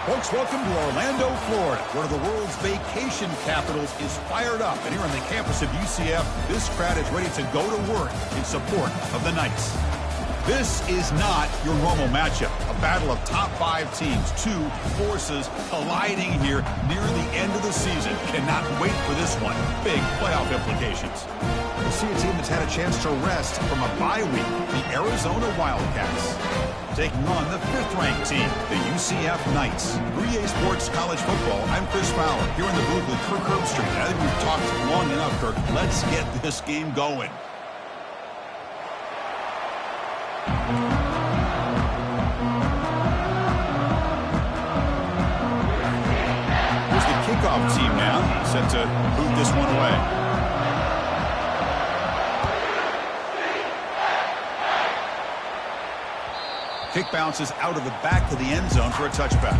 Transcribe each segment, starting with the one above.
Folks, welcome to Orlando, Florida, one of the world's vacation capitals is fired up. And here on the campus of UCF, this crowd is ready to go to work in support of the Knights. This is not your normal matchup. A battle of top 5 teams, 2 forces colliding here near the end of the season. Cannot wait for this one. Big playoff implications. We'll see a team that's had a chance to rest from a bye week, the Arizona Wildcats. Taking on the 5th-ranked team, the UCF Knights. 3A Sports College Football, I'm Chris Fowler, here in the booth with Kirk Herbstreit. I think we've talked long enough, Kirk. Let's get this game going. Here's the kickoff team now, set to boot this one away. Kick bounces out of the back of the end zone for a touchback.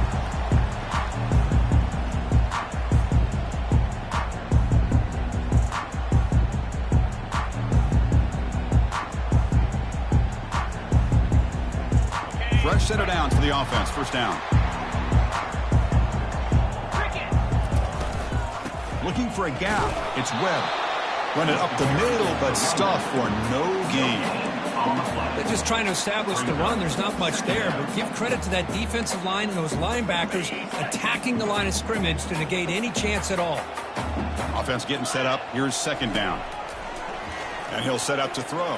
Fresh set of downs for the offense. First down. Looking for a gap. It's Webb. Run it up the middle, but stuff for no gain. They're just trying to establish the run. There's not much there, but give credit to that defensive line and those linebackers attacking the line of scrimmage to negate any chance at all. Offense getting set up. Here's second down. And he'll set up to throw.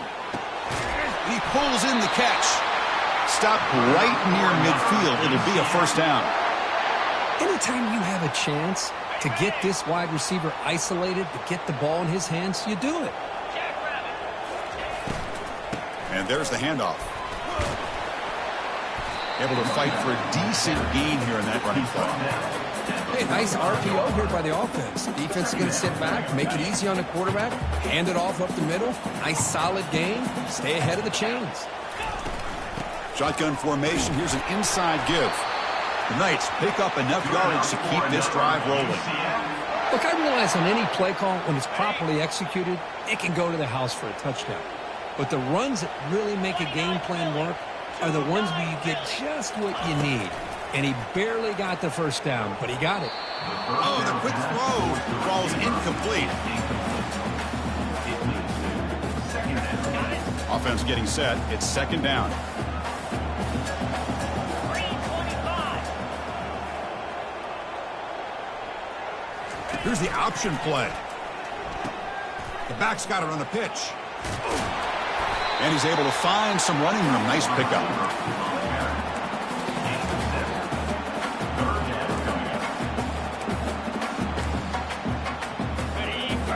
He pulls in the catch. Stopped right near midfield. It'll be a first down. Anytime you have a chance to get this wide receiver isolated, to get the ball in his hands, you do it. And there's the handoff. Able to fight for a decent gain here in that running play. Hey, nice RPO here by the offense. Defense is going to sit back, make it easy on the quarterback, hand it off up the middle. Nice solid gain. Stay ahead of the chains. Shotgun formation. Here's an inside give. The Knights pick up enough yardage to keep this drive rolling. Look, I realize on any play call, when it's properly executed, it can go to the house for a touchdown. But the runs that really make a game plan work are the ones where you get just what you need. And he barely got the first down, but he got it. Oh, the quick throw falls incomplete. Offense getting set. It's second down. Here's the option play. The back's got it on the pitch. And he's able to find some running room. Nice pickup.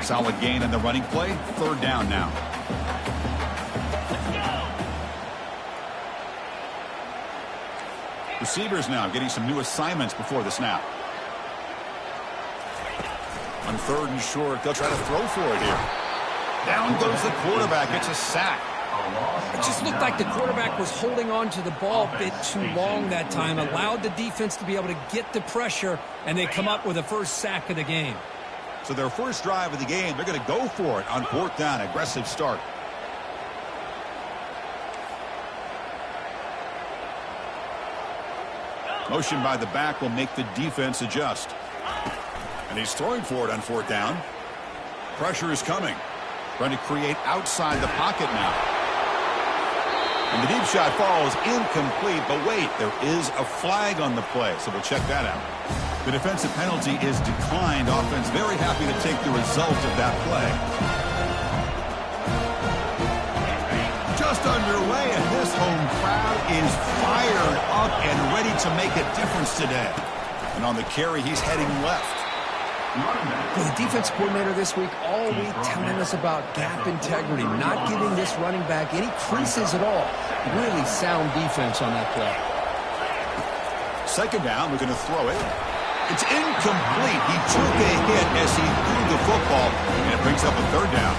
Solid gain in the running play. Third down now. Receivers now getting some new assignments before the snap. On third and short, they'll try to throw for it here. Down goes the quarterback. It's a sack. It just looked like the quarterback was holding on to the ball a bit too long that time, allowed the defense to be able to get the pressure, and they come up with the first sack of the game. So their first drive of the game, they're going to go for it on fourth down. Aggressive start. Motion by the back will make the defense adjust. And he's throwing for it on fourth down. Pressure is coming. Trying to create outside the pocket now. And the deep shot falls incomplete, but wait, there is a flag on the play, so we'll check that out. The defensive penalty is declined. Offense very happy to take the result of that play. Just underway, and this home crowd is fired up and ready to make a difference today. And on the carry, he's heading left. Well, the defense coordinator this week all week telling us about gap integrity, not giving this running back any creases at all. Really sound defense on that play. Second down, we're going to throw it. It's incomplete. He took a hit as he threw the football, and it brings up a third down.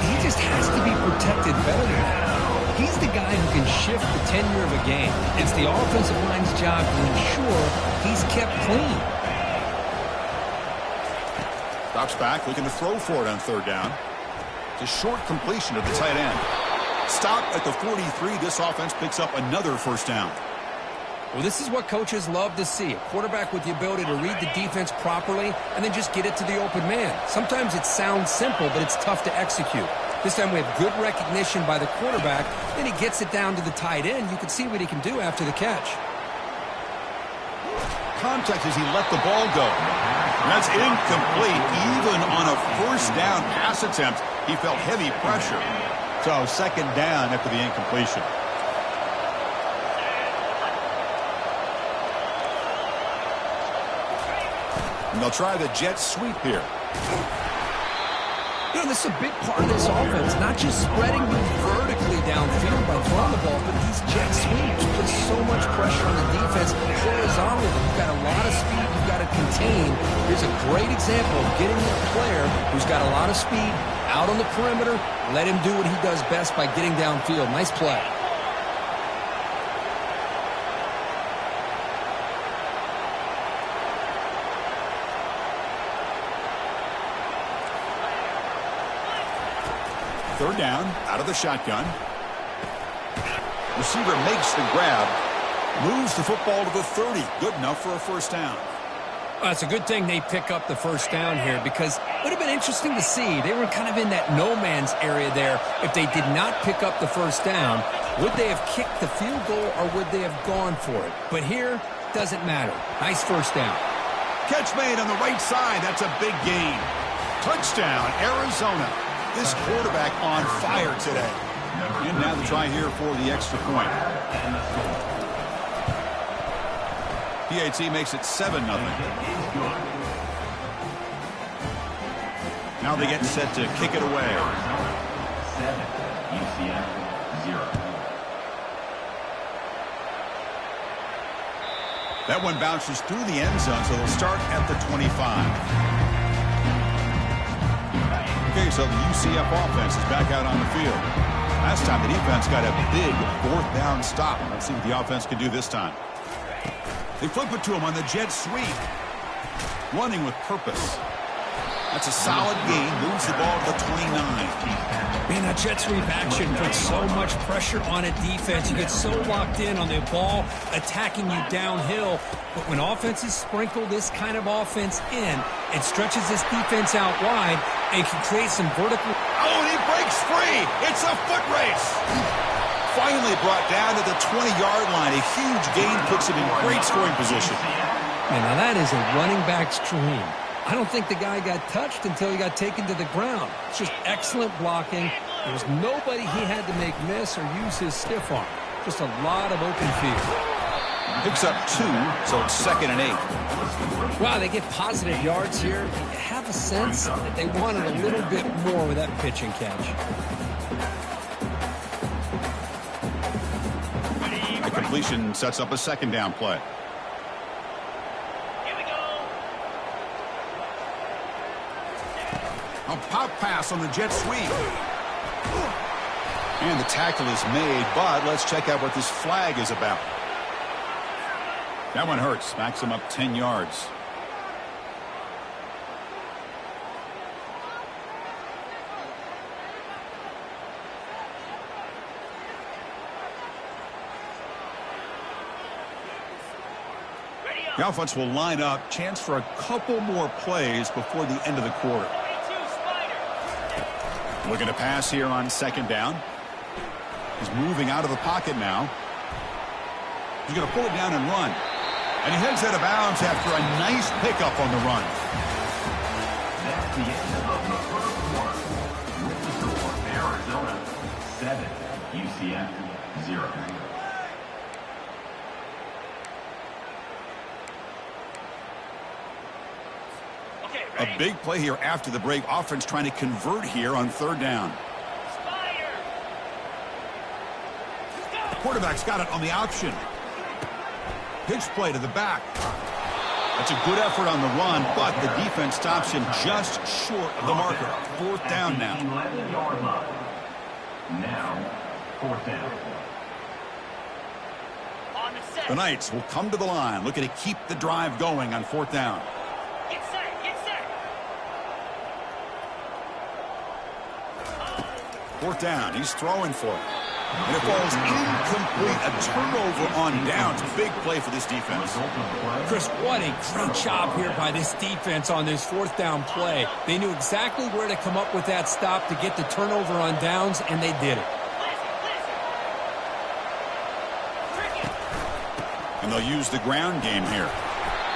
He just has to be protected better than that. He's the guy who can shift the tenure of a game. It's the offensive line's job to ensure he's kept clean. Drops back, looking to throw for it on third down. It's a short completion of the tight end. Stop at the 43. This offense picks up another first down. Well, this is what coaches love to see. A quarterback with the ability to read the defense properly and then just get it to the open man. Sometimes it sounds simple, but it's tough to execute. This time we have good recognition by the quarterback. Then he gets it down to the tight end. You can see what he can do after the catch. Contact as he let the ball go. That's incomplete. Even on a first down pass attempt, he felt heavy pressure. So second down after the incompletion. And they'll try the jet sweep here. You know, this is a big part of this offense, not just spreading vertically downfield by throwing the ball, but these jet sweeps put so much pressure on the defense horizontally. You've got a lot of speed you've got to contain. Here's a great example of getting a player who's got a lot of speed out on the perimeter. Let him do what he does best by getting downfield. Nice play. Third down, out of the shotgun. Receiver makes the grab, moves the football to the 30. Good enough for a first down. Well, it's a good thing they pick up the first down here because it would have been interesting to see. They were kind of in that no man's area there. If they did not pick up the first down, would they have kicked the field goal or would they have gone for it? But here, doesn't matter. Nice first down. Catch made on the right side. That's a big gain. Touchdown, Arizona. This quarterback on fire today. And now the try here for the extra point. PAT makes it 7-0. Now they get set to kick it away. 7, UCF 0. That one bounces through the end zone, so they'll start at the 25. Okay, so the UCF offense is back out on the field. Last time the defense got a big fourth down stop. Let's see what the offense can do this time. They flip it to him on the jet sweep. Running with purpose. That's a solid gain. Moves the ball to the 29. Man, that jet sweep action puts so much pressure on a defense. You get so locked in on the ball attacking you downhill. But when offenses sprinkle this kind of offense in, it stretches this defense out wide and can create some vertical. Oh, and he breaks free. It's a foot race. Finally brought down to the 20-yard line. A huge gain puts him in great scoring position. Man, now that is a running back's dream. I don't think the guy got touched until he got taken to the ground. It's just excellent blocking. There was nobody he had to make miss or use his stiff arm. Just a lot of open field. Picks up 2, so it's 2nd and 8. Wow, they get positive yards here. You have a sense that they wanted a little bit more with that pitch and catch. The completion sets up a second down play. A pop pass on the jet sweep. And the tackle is made, but let's check out what this flag is about. That one hurts. Backs him up 10 yards. The offense will line up. Chance for a couple more plays before the end of the quarter. Looking to pass here on second down. He's moving out of the pocket now. He's going to pull it down and run. And he heads out of bounds after a nice pickup on the run. That's the end of the first quarter. With the score, Arizona 7, UCF 0. A big play here after the break. Offense trying to convert here on third down. The quarterback's got it on the option. Pitch play to the back. That's a good effort on the run, but the defense stops him just short of the marker. Fourth down now. 11-yard line. Now, fourth down. The Knights will come to the line, looking to keep the drive going on fourth down. Get set, get set. Fourth down. He's throwing for it. And it falls incomplete. A turnover on downs. Big play for this defense. Chris, what a great job here by this defense on this fourth down play. They knew exactly where to come up with that stop to get the turnover on downs, and they did it. And they'll use the ground game here.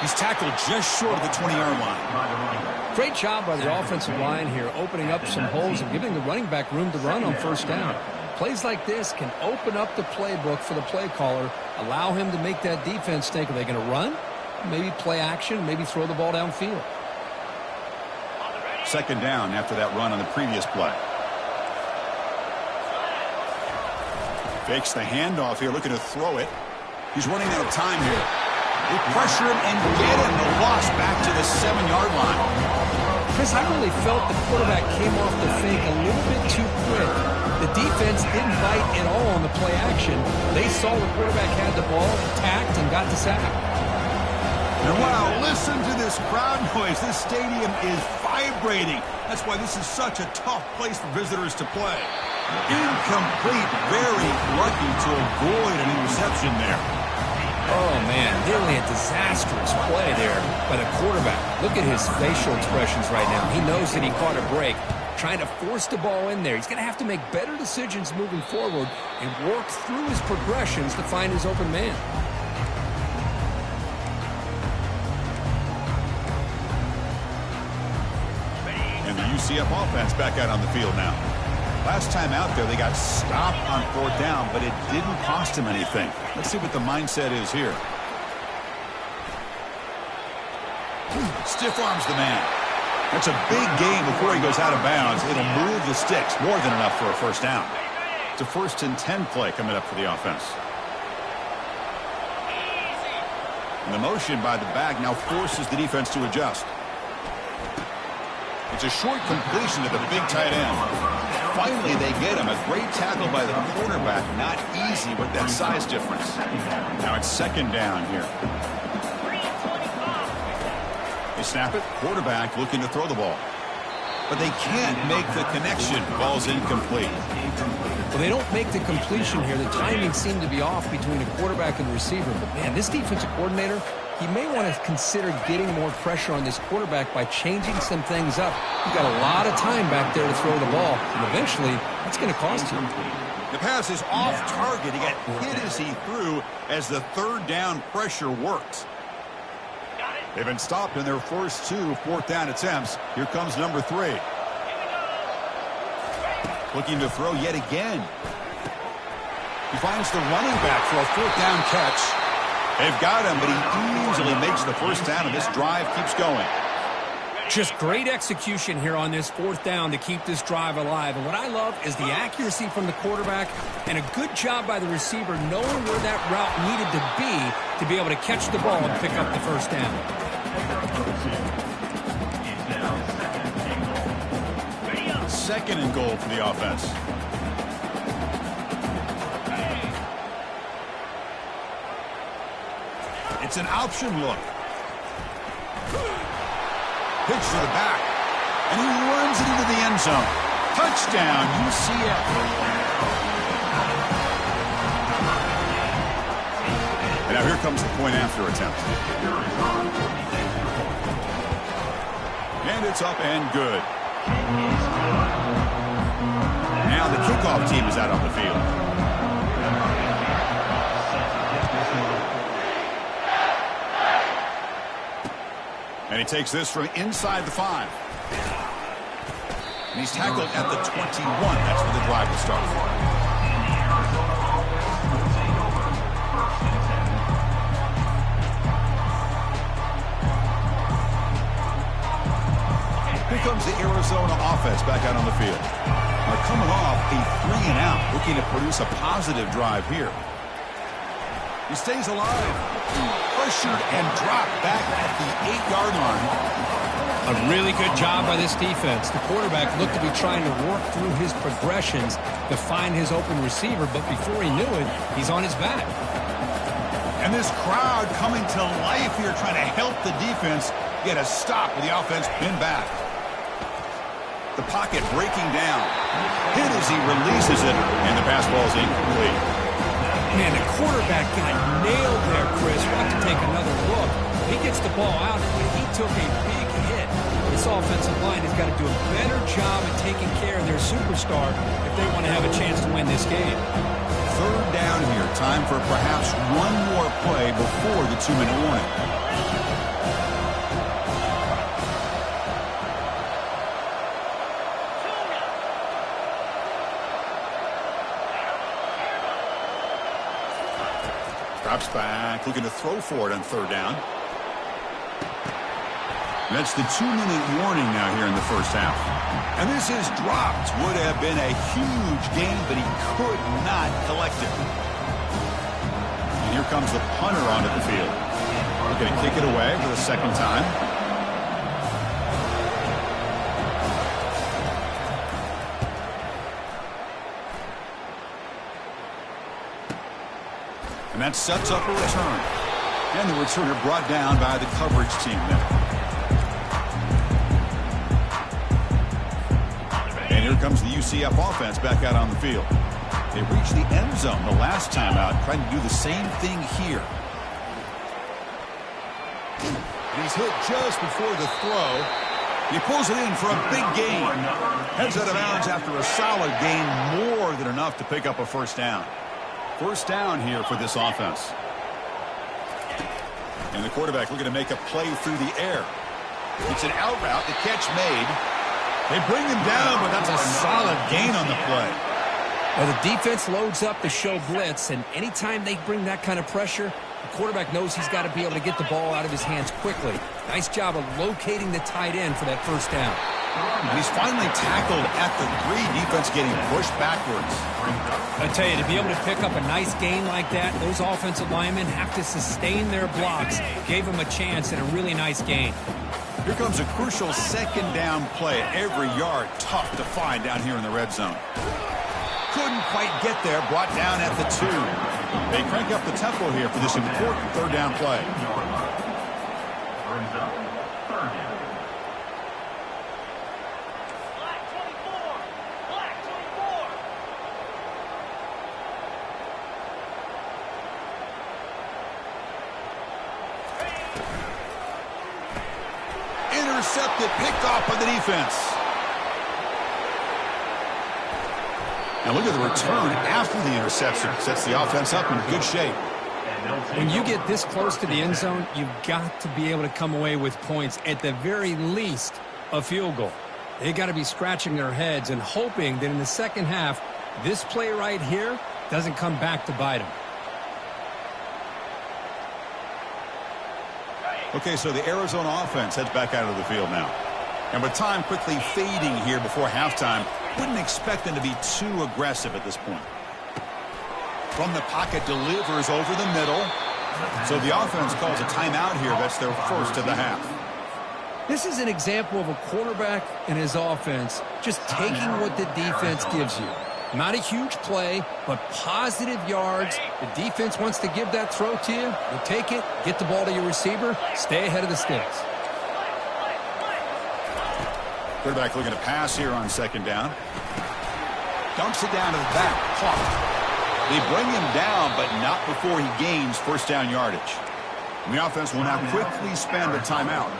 He's tackled just short of the 20-yard line. Great job by the offensive line here, opening up some holes and giving the running back room to run on first down. Plays like this can open up the playbook for the play caller, allow him to make that defense think, are they going to run? Maybe play action, maybe throw the ball downfield. Second down after that run on the previous play. Fakes the handoff here, looking to throw it. He's running out of time here. They pressure him and get him. The loss back to the 7-yard line. Chris, I really felt the quarterback came off the fake a little bit too quick. The defense didn't bite at all on the play action. They saw the quarterback had the ball, attacked, and got the sack. And wow, listen to this crowd noise. This stadium is vibrating. That's why this is such a tough place for visitors to play. Incomplete, very lucky to avoid an interception there. Oh, man, nearly a disastrous play there by the quarterback. Look at his facial expressions right now. He knows that he caught a break, trying to force the ball in there. He's going to have to make better decisions moving forward and work through his progressions to find his open man. And the UCF offense back out on the field now. Last time out there, they got stopped on fourth down, but it didn't cost him anything. Let's see what the mindset is here. Stiff arms the man. That's a big gain before he goes out of bounds. It'll move the sticks, more than enough for a first down. It's a 1st and 10 play coming up for the offense. And the motion by the back now forces the defense to adjust. It's a short completion to the big tight end. Finally, they get him. A great tackle by the quarterback. Not easy with that size difference. Now it's second down here. They snap it. Quarterback looking to throw the ball. But they can't make the connection. Ball's incomplete. Well, they don't make the completion here. The timing seemed to be off between the quarterback and the receiver. But, man, this defensive coordinator, he may want to consider getting more pressure on this quarterback by changing some things up. You've got a lot of time back there to throw the ball, and eventually that's going to cost you. The pass is off target. He got hit as he threw as the third down pressure works. They've been stopped in their first 2 fourth down attempts. Here comes number 3. Looking to throw yet again. He finds the running back for a fourth down catch. They've got him, but he easily makes the first down, and this drive keeps going. Just great execution here on this fourth down to keep this drive alive. And what I love is the accuracy from the quarterback and a good job by the receiver knowing where that route needed to be able to catch the ball and pick up the first down. Second and goal for the offense. It's an option look. Pitch to the back. And he runs it into the end zone. Touchdown, UCF. And now here comes the point after attempt. And it's up and good. Now the kickoff team is out on the field. And he takes this from inside the 5. And he's tackled at the 21. That's where the drive will start. Here comes the Arizona offense back out on the field. Now coming off a 3-and-out, looking to produce a positive drive here. He stays alive. Pressured and dropped back at the 8-yard line. A really good job by this defense. The quarterback looked to be trying to work through his progressions to find his open receiver, but before he knew it, he's on his back. And this crowd coming to life here, trying to help the defense get a stop with the offense pinned back. The pocket breaking down. Hit as he releases it, and the pass ball is incomplete. Man, the quarterback got nailed there, Chris. We'll have to take another look. He gets the ball out, but he took a big hit. This offensive line has got to do a better job of taking care of their superstar if they want to have a chance to win this game. Third down here. Time for perhaps one more play before the 2-minute warning. Drops back, looking to throw for it on third down. That's the 2-minute warning now here in the first half. And this is dropped. Would have been a huge gain, but he could not collect it. And here comes the punter onto the field. Looking to kick it away for the second time. And that sets up a return. And the returner brought down by the coverage team there. And here comes the UCF offense back out on the field. They reached the end zone the last time out, trying to do the same thing here. And he's hit just before the throw. He pulls it in for a big gain. Heads out of bounds after a solid gain, more than enough to pick up a first down. First down here for this offense. And the quarterback looking to make a play through the air. It's an out route, the catch made. They bring him down, but that's a solid gain on the play. Well, the defense loads up to show blitz, and anytime they bring that kind of pressure, the quarterback knows he's got to be able to get the ball out of his hands quickly. Nice job of locating the tight end for that first down. And he's finally tackled at the 3, defense getting pushed backwards. I tell you, to be able to pick up a nice gain like that, those offensive linemen have to sustain their blocks. Gave him a chance at a really nice gain. Here comes a crucial second down play. Every yard tough to find down here in the red zone. Couldn't quite get there, brought down at the 2. They crank up the tempo here for this important third down play. Intercepted, picked off by the defense. Now look at the return after the interception. Sets the offense up in good shape. When you get this close to the end zone, you've got to be able to come away with points, at the very least, a field goal. They got to be scratching their heads and hoping that in the second half, this play right here doesn't come back to bite them. Okay, so the Arizona offense heads back out of the field now. And with time quickly fading here before halftime, wouldn't expect them to be too aggressive at this point. From the pocket, delivers over the middle. So the offense calls a timeout here. That's their first of the half. This is an example of a quarterback and his offense just taking what the defense gives you. Not a huge play, but positive yards. The defense wants to give that throw to you. You take it, get the ball to your receiver, stay ahead of the sticks. Quarterback looking to pass here on second down. Dumps it down to the back. Caught. They bring him down, but not before he gains first down yardage. And the offense will now quickly spend a timeout.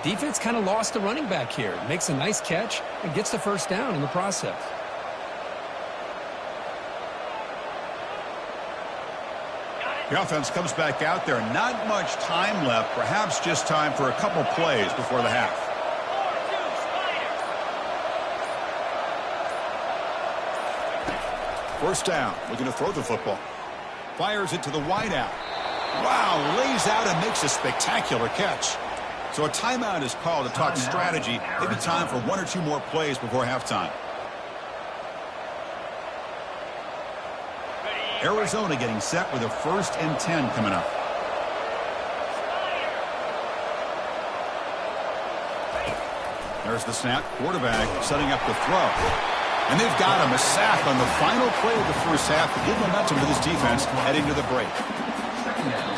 Defense kind of lost the running back here. Makes a nice catch and gets the first down in the process. The offense comes back out there. Not much time left. Perhaps just time for a couple plays before the half. First down. Looking to throw the football. Fires it to the wideout. Wow, lays out and makes a spectacular catch. So a timeout is called to talk strategy. Maybe time for one or two more plays before halftime. Arizona getting set with a 1st and 10 coming up. There's the snap. Quarterback setting up the throw. And they've got him. A sack on the final play of the first half to give momentum to this defense heading to the break.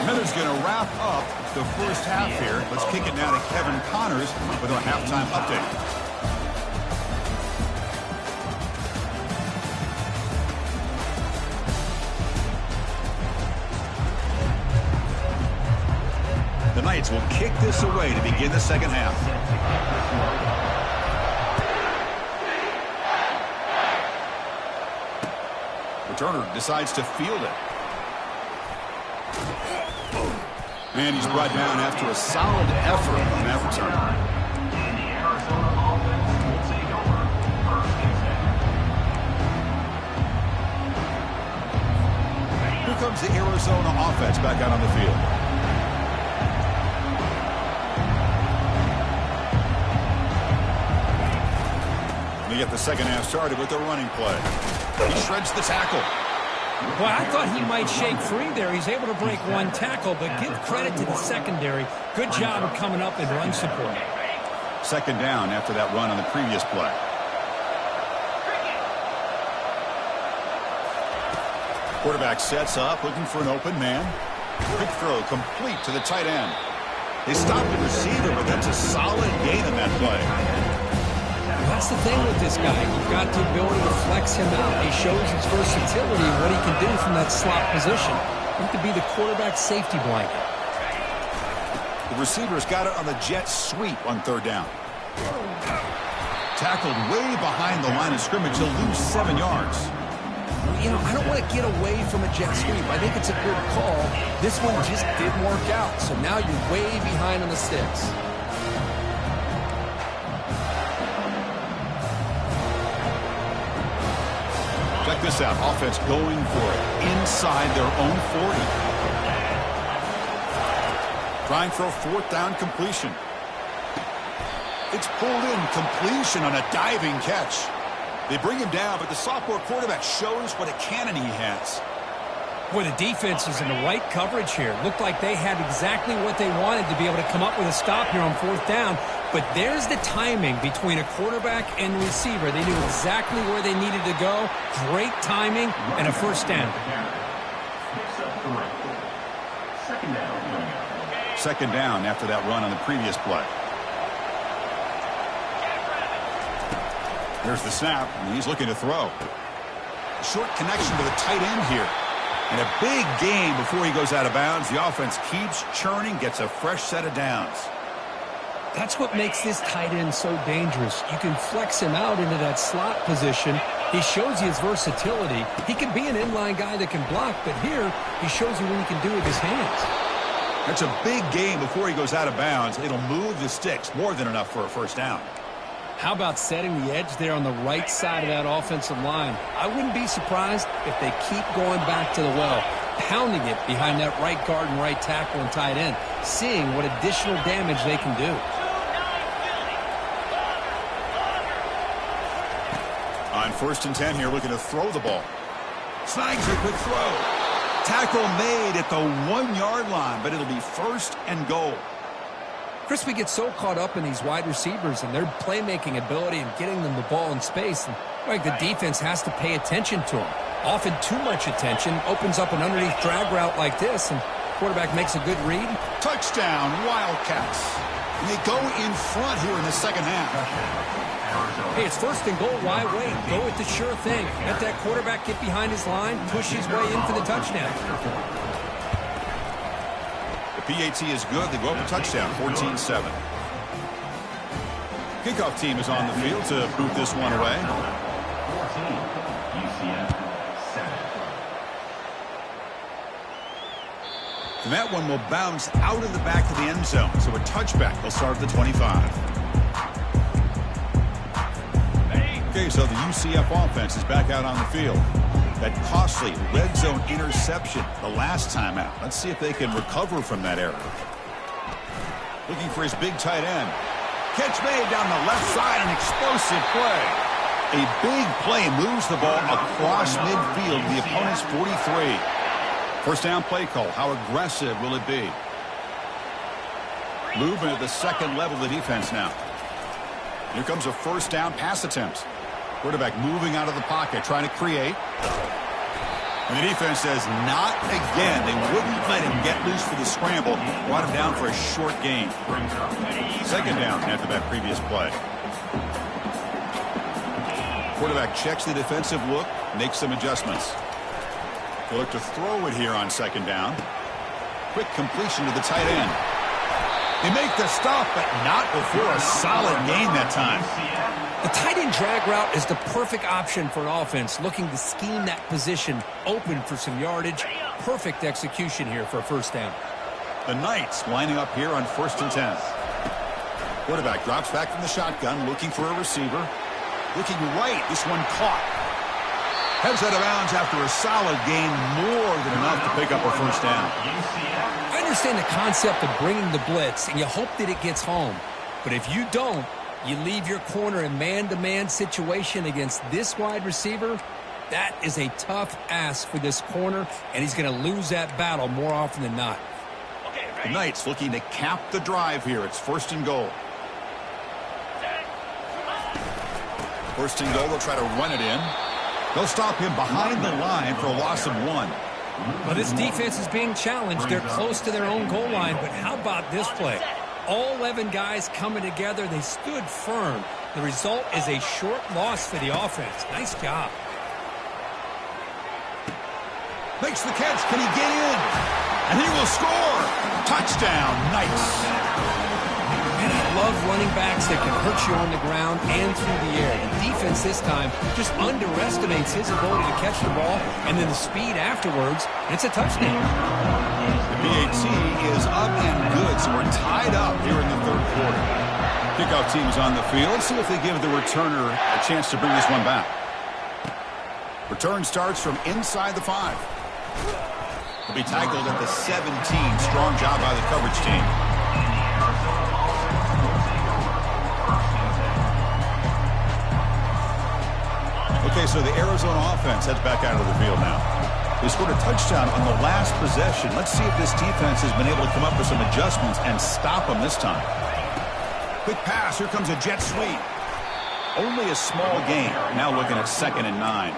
Miller's going to wrap up the first half here. Let's kick it now to Kevin Connors with our halftime update. sides will kick this away to begin the second half. Returner decides to field it. And he's brought down after a solid effort on that return. And the Arizona offense will take over first and 10. Here comes the Arizona offense back out on the field. We get the second half started with the running play. He shreds the tackle. Well, I thought he might shake free there. He's able to break one tackle, but give credit to the secondary. Good job of coming up and run support. Second down after that run on the previous play. Quarterback sets up, looking for an open man. Quick throw complete to the tight end. They stop the receiver, but that's a solid gain in that play. That's the thing with this guy. You've got the ability to flex him out. He shows his versatility and what he can do from that slot position. He could be the quarterback safety blanket. The receiver's got it on the jet sweep on third down. Tackled way behind the line of scrimmage. He'll lose 7 yards. You know, I don't want to get away from a jet sweep. I think it's a good call. This one just didn't work out. So now you're way behind on the sticks. Check this out. Offense going for it inside their own 40. Trying for a fourth down completion. It's pulled in. Completion on a diving catch. They bring him down, but the sophomore quarterback shows what a cannon he has. Boy, the defense is in the right coverage here. Looked like they had exactly what they wanted to be able to come up with a stop here on fourth down. But there's the timing between a quarterback and receiver. They knew exactly where they needed to go. Great timing and a first down. Second down after that run on the previous play. There's the snap, and he's looking to throw. Short connection to the tight end here. And a big gain before he goes out of bounds. The offense keeps churning, gets a fresh set of downs. That's what makes this tight end so dangerous. You can flex him out into that slot position. He shows you his versatility. He can be an inline guy that can block, but here he shows you what he can do with his hands. That's a big gain before he goes out of bounds. It'll move the sticks, more than enough for a first down. How about setting the edge there on the right side of that offensive line? I wouldn't be surprised if they keep going back to the well, pounding it behind that right guard and right tackle and tight end, seeing what additional damage they can do. On first and 10 here, looking to throw the ball. Snags a quick throw. Tackle made at the 1-yard line, but it'll be first and goal. Chris, we get so caught up in these wide receivers and their playmaking ability and getting them the ball in space. And like the defense has to pay attention to them. Often too much attention opens up an underneath drag route like this, and quarterback makes a good read. Touchdown, Wildcats. And they go in front here in the second half. Hey, it's first and goal. Why wait? Go with the sure thing. Let that quarterback get behind his line, push his way in for the touchdown. PAT is good. They go up a touchdown, 14-7. Kickoff team is on the field to boot this one away. 14, UCF 7. And that one will bounce out of the back of the end zone. So a touchback. They'll start at the 25. Okay, so the UCF offense is back out on the field. That costly red zone interception the last time out. Let's see if they can recover from that error. Looking for his big tight end. Catch made down the left side, an explosive play. A big play moves the ball across midfield to the opponent's 43. First down play call. How aggressive will it be? Movement at the second level of the defense now. Here comes a first down pass attempt. Quarterback moving out of the pocket, trying to create. And the defense says, not again. They wouldn't let him get loose for the scramble. Brought him down for a short gain. Second down after that previous play. Quarterback checks the defensive look, makes some adjustments. They'll look to throw it here on second down. Quick completion to the tight end. They make the stop, but not before a solid gain that time. The tight end drag route is the perfect option for an offense looking to scheme that position open for some yardage. Perfect execution here for a first down. The Knights lining up here on 1st and 10. Quarterback drops back from the shotgun, looking for a receiver. Looking right, this one caught. Heads out of bounds after a solid gain, more than enough to pick up a first down. I understand the concept of bringing the blitz, and you hope that it gets home. But if you don't, you leave your corner in man-to-man situation against this wide receiver. That is a tough ask for this corner, and he's going to lose that battle more often than not. The Knights looking to cap the drive here. It's 1st and goal. 1st and goal, they'll try to run it in. They'll stop him behind the line for a loss of 1. Well, this defense is being challenged. They're close to their own goal line, but how about this play? All 11 guys coming together. They stood firm. The result is a short loss for the offense. Nice job. Makes the catch. Can he get in? And he will score. Touchdown, Knights. And I love running backs that can hurt you on the ground and through the air. The defense this time just underestimates his ability to catch the ball and then the speed afterwards. And it's a touchdown. The PAT is up and good, so we're tied up here in the 3rd quarter. Kickoff team is on the field. See if they give the returner a chance to bring this one back. Return starts from inside the 5. He'll be tackled at the 17. Strong job by the coverage team. Okay, so the Arizona offense heads back out of the field now. They scored a touchdown on the last possession. Let's see if this defense has been able to come up with some adjustments and stop them this time. Quick pass. Here comes a jet sweep. Only a small gain. Now looking at 2nd and 9.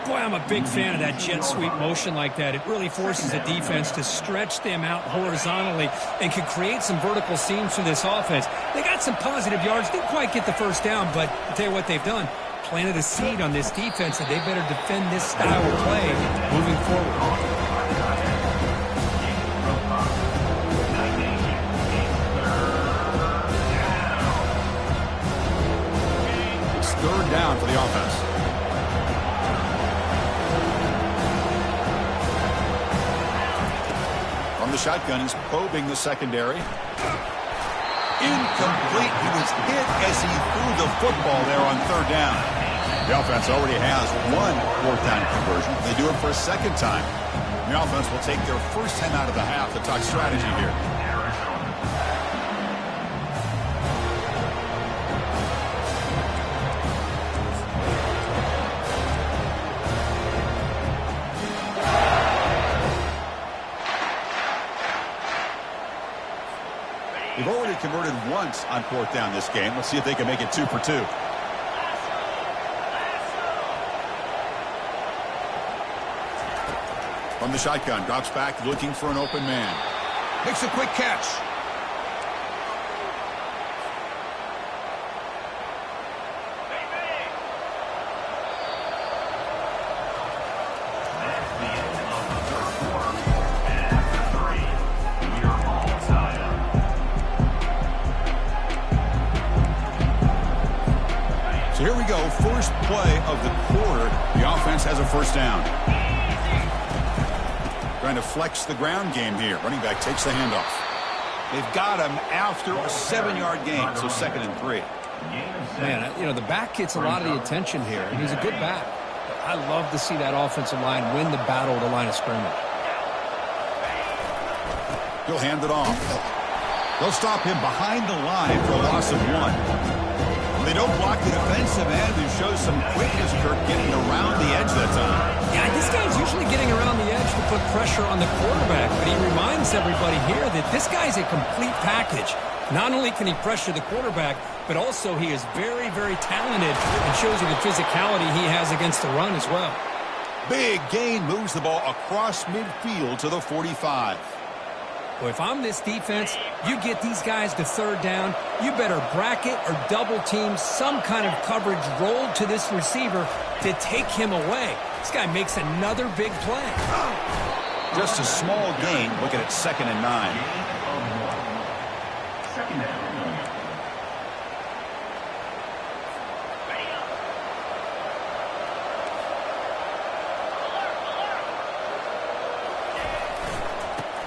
Boy, I'm a big fan of that jet sweep motion like that. It really forces a defense to stretch them out horizontally and can create some vertical seams for this offense. They got some positive yards. Didn't quite get the first down, but I'll tell you what they've done. Planted a seed on this defense that they better defend this style of play moving forward. It's 3rd down for the offense. From the shotgun, he's probing the secondary. Incomplete. He was hit as he threw the football there on 3rd down. The offense already has 1 4th down conversion. They do it for a 2nd time. The offense will take their first 10 out of the half to talk strategy here. They've already converted once on 4th down this game. Let's see if they can make it 2 for 2. From the shotgun, drops back, looking for an open man. Makes a quick catch. So here we go, first play of the quarter. The offense has a first down. Trying to flex the ground game here. Running back takes the handoff. They've got him after a 7-yard gain, so 2nd and 3. Man, you know, the back gets a lot of the attention here, and he's a good back. I love to see that offensive line win the battle at the line of scrimmage. He'll hand it off. They'll stop him behind the line for a loss of 1. They don't block the defensive end, who shows some quickness, Kirk, getting around the edge that time. Yeah, this guy's usually getting around the edge to put pressure on the quarterback, but he reminds everybody here that this guy's a complete package. Not only can he pressure the quarterback, but also he is very, very talented and shows you the physicality he has against the run as well. Big gain, moves the ball across midfield to the 45. Well, if I'm this defense, you get these guys to 3rd down, you better bracket or double team some kind of coverage rolled to this receiver to take him away. This guy makes another big play. Just a small gain, looking at 2nd and 9. second down. Ready up.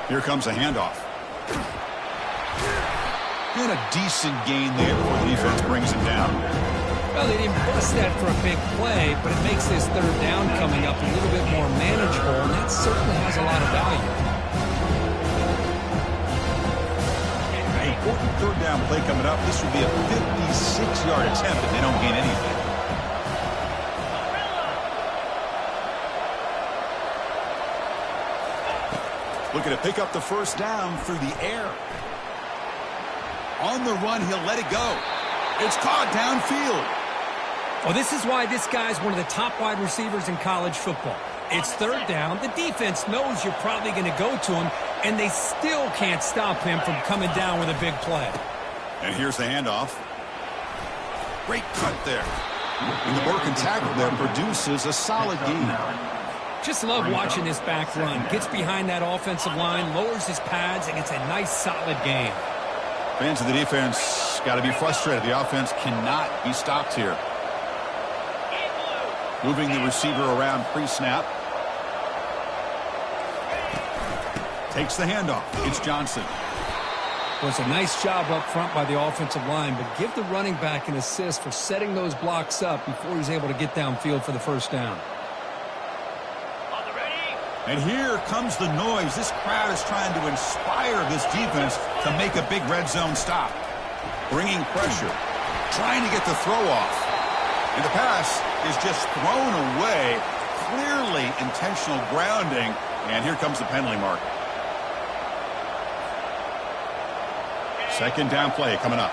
Here comes a handoff. And a decent gain there before the defense brings him down. Well, they didn't bust that for a big play, but it makes this third down coming up a little bit more manageable, and that certainly has a lot of value. An important third down play coming up. This will be a 56-yard attempt if they don't gain anything. Looking to pick up the first down through the air. On the run, he'll let it go. It's caught downfield. Well, this is why this guy's one of the top wide receivers in college football. It's third down. The defense knows you're probably going to go to him, and they still can't stop him from coming down with a big play. And here's the handoff. Great cut there. And the broken tackle there produces a solid gain. Just love watching this back run. Gets behind that offensive line, lowers his pads, and gets a nice solid gain. Fans of the defense got to be frustrated. The offense cannot be stopped here. Moving the receiver around pre-snap. Takes the handoff. It's Johnson. Well, it's a nice job up front by the offensive line, but give the running back an assist for setting those blocks up before he's able to get downfield for the first down. And here comes the noise. This crowd is trying to inspire this defense to make a big red zone stop. Bringing pressure. Trying to get the throw off. And the pass is just thrown away. Clearly intentional grounding. And here comes the penalty mark. Second down play coming up.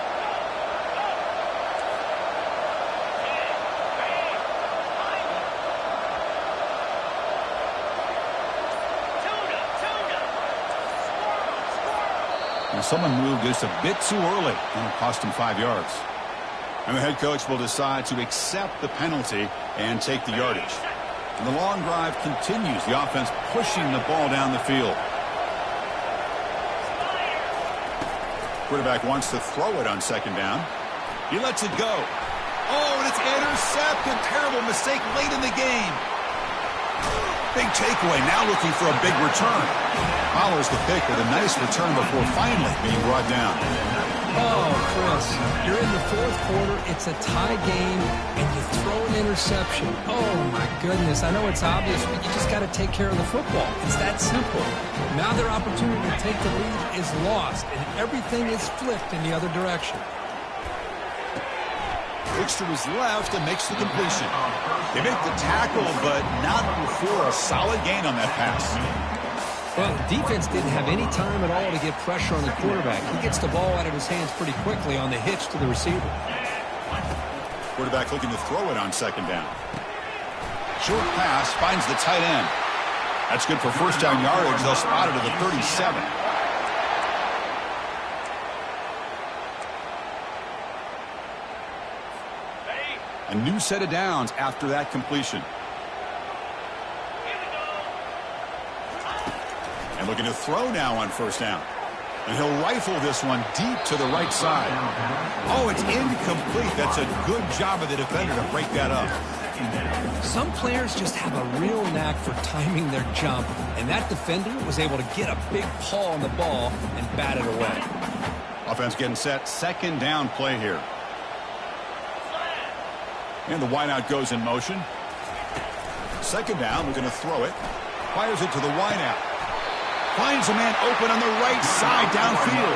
And someone moved just a bit too early, and it cost him 5 yards. And the head coach will decide to accept the penalty and take the yardage. And the long drive continues. The offense pushing the ball down the field. Quarterback wants to throw it on second down. He lets it go. Oh, and it's intercepted. Terrible mistake late in the game. Big takeaway. Now looking for a big return. Follows the pick with a nice return before finally being brought down. Oh, Chris, you're in the fourth quarter. It's a tie game, and you throw an interception. Oh, my goodness. I know it's obvious, but you just got to take care of the football. It's that simple. Now their opportunity to take the lead is lost, and everything is flipped in the other direction. Looks to his left and makes the completion. They make the tackle, but not before a solid gain on that pass. Well, the defense didn't have any time at all to get pressure on the quarterback. He gets the ball out of his hands pretty quickly on the hitch to the receiver. Quarterback looking to throw it on second down. Short pass finds the tight end. That's good for first down yardage. They'll spot it at the 37. A new set of downs after that completion. And looking to throw now on first down. And he'll rifle this one deep to the right side. Oh, it's incomplete. That's a good job of the defender to break that up. Some players just have a real knack for timing their jump, and that defender was able to get a big paw on the ball and bat it away. Offense getting set. Second down play here. And the wideout goes in motion. Second down, we're going to throw it. Fires it to the wideout. Finds a man open on the right side downfield.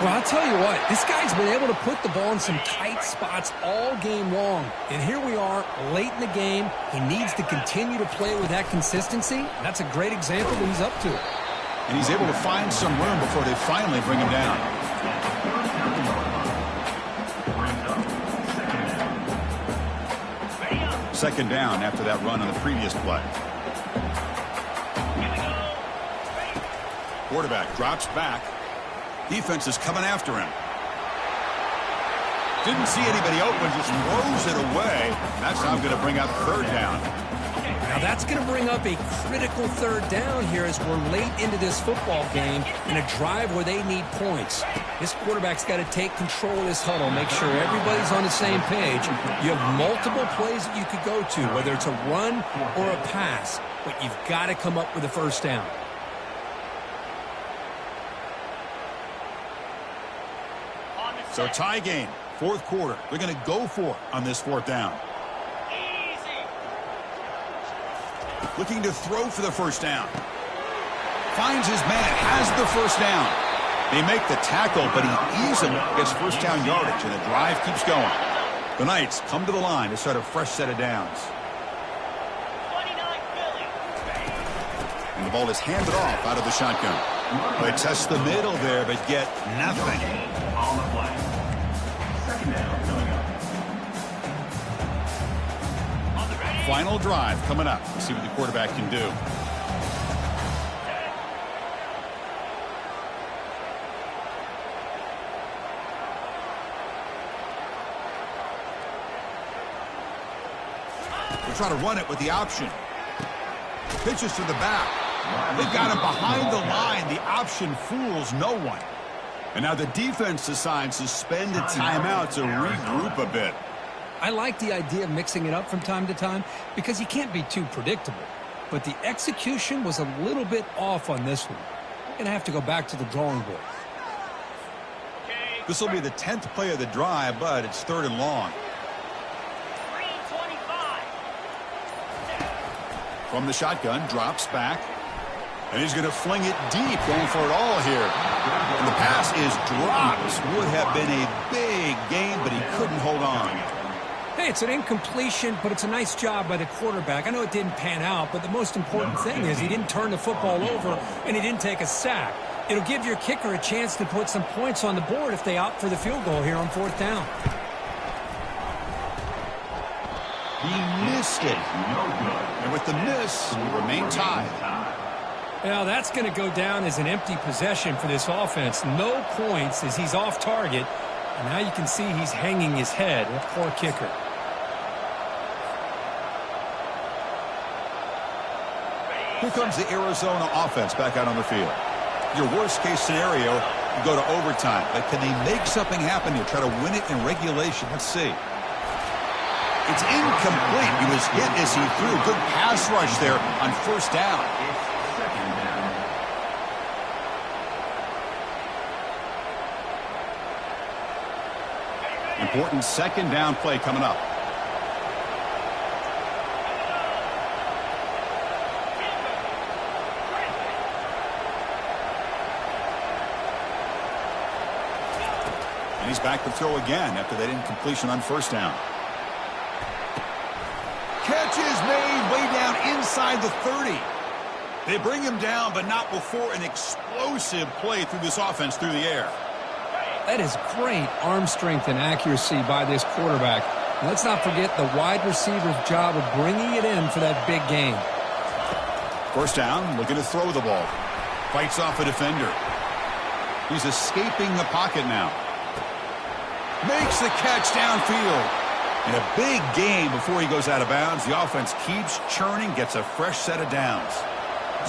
Well, I'll tell you what, this guy's been able to put the ball in some tight spots all game long. And here we are, late in the game. He needs to continue to play with that consistency. That's a great example that he's up to it. And he's able to find some room before they finally bring him down. Second down after that run on the previous play. Quarterback drops back. Defense is coming after him. Didn't see anybody open, just throws it away. That's now going to bring up third down. Now that's going to bring up a critical third down here as we're late into this football game in a drive where they need points. This quarterback's got to take control of this huddle, make sure everybody's on the same page. You have multiple plays that you could go to, whether it's a run or a pass, but you've got to come up with a first down. So tie game, fourth quarter. They're going to go for it on this fourth down. Looking to throw for the first down. Finds his man, has the first down. They make the tackle, but he easily gets first down yardage, and the drive keeps going. The Knights come to the line to start a fresh set of downs. And the ball is handed off out of the shotgun. They test the middle there, but get nothing. On the play. Second down coming up. Final drive coming up. Let's see what the quarterback can do. They're trying to run it with the option. Pitches to the back. They've got him behind the line. The option fools no one. And now the defense decides to spend a timeout to regroup a bit. I like the idea of mixing it up from time to time because you can't be too predictable. But the execution was a little bit off on this one. We're going to have to go back to the drawing board. This will be the 10th play of the drive, but it's third and long. From the shotgun, drops back. And he's going to fling it deep, going for it all here. And the pass is dropped. Would have been a big gain, but he couldn't hold on. Hey, it's an incompletion, but it's a nice job by the quarterback. I know it didn't pan out, but the most important thing is he didn't turn the football over and he didn't take a sack. It'll give your kicker a chance to put some points on the board if they opt for the field goal here on fourth down. He missed it. And with the miss, we remain tied. Now that's going to go down as an empty possession for this offense. No points as he's off target. And now you can see he's hanging his head. That poor kicker. Here comes the Arizona offense back out on the field. Your worst-case scenario, you go to overtime. But can they make something happen here? Try to win it in regulation. Let's see. It's incomplete. He was hit as he threw. Good pass rush there on first down. Important second down play coming up. And he's back to throw again after that incompletion on first down. Catch is made way down inside the 30. They bring him down, but not before an explosive play through this offense through the air. That is great arm strength and accuracy by this quarterback. Let's not forget the wide receiver's job of bringing it in for that big game. First down, looking to throw the ball. Fights off a defender. He's escaping the pocket now. Makes the catch downfield. In a big game before he goes out of bounds, the offense keeps churning, gets a fresh set of downs.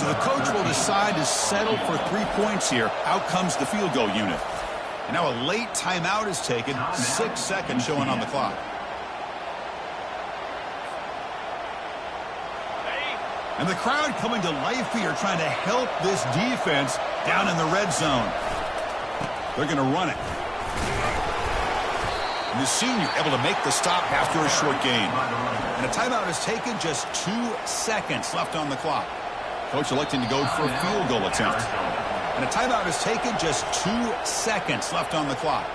So the coach will decide to settle for 3 points here. Out comes the field goal unit. And now a late timeout is taken, 6 seconds showing on the clock. And the crowd coming to life here, trying to help this defense down in the red zone. They're going to run it. And the senior able to make the stop after a short gain. And a timeout is taken, just 2 seconds left on the clock. Coach electing to go for a field goal attempt. And a timeout is taken, just 2 seconds left on the clock.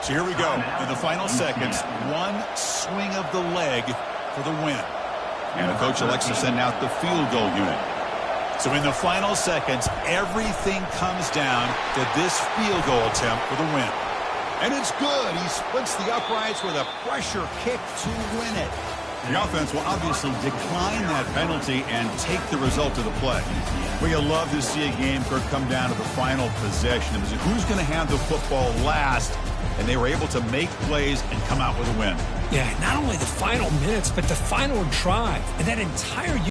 So here we go. In the final seconds, one swing of the leg for the win. And the coach elects to send out the field goal unit. So in the final seconds, everything comes down to this field goal attempt for the win. And it's good. He splits the uprights with a pressure kick to win it. The offense will obviously decline that penalty and take the result of the play. We love to see a game come down to the final possession. It was who's going to have the football last, and they were able to make plays and come out with a win. Yeah, not only the final minutes, but the final drive. And that entire